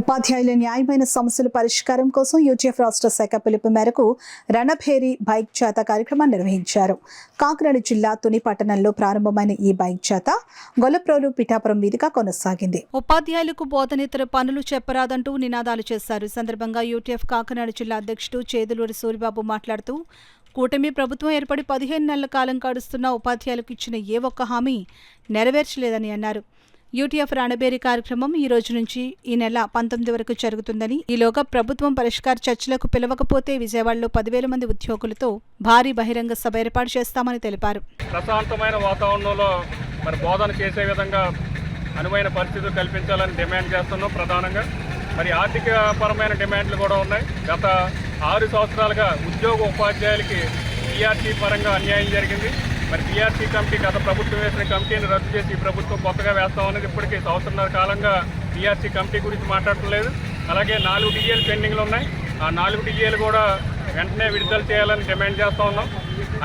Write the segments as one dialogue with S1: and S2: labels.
S1: ఉపాధ్యాయుల న్యాయమైన సమస్యల పరిష్కారం కోసం యూటీఎఫ్ రాష్ట్ర శాఖ పిలుపు మేరకు రణభేరి బైక్ జాథా కార్యక్రమాన్ని నిర్వహించారు. కాకినాడ జిల్లా తుని పట్టణంలో ప్రారంభమైన ఈ బైక్ జాథా గొల్లప్రోలు పిఠాపురం మీదుగా కొనసాగింది.
S2: ఉపాధ్యాయులకు బోధనేతర పనులు చెప్పరాదంటూ నినాదాలు చేశారు. ఈ సందర్భంగా యూటీఎఫ్ కాకినాడ జిల్లా అధ్యక్షుడు చేదులూరి సూరిబాబు మాట్లాడుతూ, కూటమి ప్రభుత్వం ఏర్పడి 15 నెలల కాలం గడుస్తున్న ఉపాధ్యాయులకు ఇచ్చిన ఏ ఒక్క హామీ నెరవేర్చలేదని అన్నారు. యూటీఎఫ్ రణబేరి కార్యక్రమం ఈ రోజు నుంచి ఈ నెల 19 వరకు జరుగుతుందని, ఈలోగా ప్రభుత్వం పరిష్కార చర్చలకు పిలవకపోతే విజయవాడలో 10,000 మంది ఉద్యోగులతో భారీ బహిరంగ సభ ఏర్పాటు చేస్తామని తెలిపారు.
S3: ప్రశాంతమైన వాతావరణంలో బోధన చేసే విధంగా అనువైన పరిస్థితులు కల్పించాలని డిమాండ్ చేస్తున్నాం. ప్రధానంగా ఆర్థిక పరమైన డిమాండ్లు కూడా ఉన్నాయి. గత 6 సంవత్సరాలుగా ఉద్యోగ ఉపాధ్యాయులకి పీఆర్సీ పరంగా అన్యాయం జరిగింది. పీఆర్సీ కమిటీ గత ప్రభుత్వం వేసిన కమిటీని రద్దు చేసి ఈ ప్రభుత్వం కొత్తగా వేస్తామనేది ఇప్పటికీ సంవత్సరాల కాలంగా పీఆర్సీ కమిటీ గురించి మాట్లాడలేదు. అలాగే 4 డిఏలు పెండింగ్లు ఉన్నాయి. ఆ 4 డిఏలు కూడా వెంటనే విడుదల చేయాలని డిమాండ్ చేస్తూ ఉన్నాం.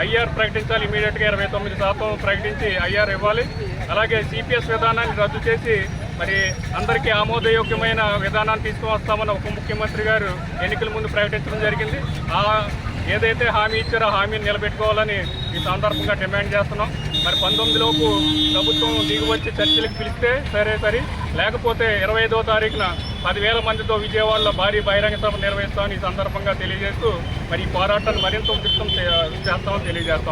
S3: ఐఆర్ ప్రకటించాలి, ఇమీడియట్గా 29% ప్రకటించి ఐఆర్ ఇవ్వాలి. అలాగే సిపిఎస్ విధానాన్ని రద్దు చేసి అందరికీ ఆమోదయోగ్యమైన విధానాన్ని తీసుకువస్తామని ఉప ముఖ్యమంత్రి గారు ఎన్నికల ముందు ప్రకటించడం జరిగింది. ఏదైతే హామీ ఇచ్చారో హామీని నిలబెట్టుకోవాలని ఈ సందర్భంగా డిమాండ్ చేస్తున్నాం. 19 లోపు ప్రభుత్వం దిగువచ్చి చర్చలకు పిలిస్తే సరే, లేకపోతే 25వ తారీఖున 10,000 మందితో విజయవాడలో భారీ బహిరంగ సభ నిర్వహిస్తామని ఈ సందర్భంగా తెలియజేస్తూ ఈ పోరాటాన్ని మరింత ఉధృతం చేస్తామని తెలియజేస్తాం.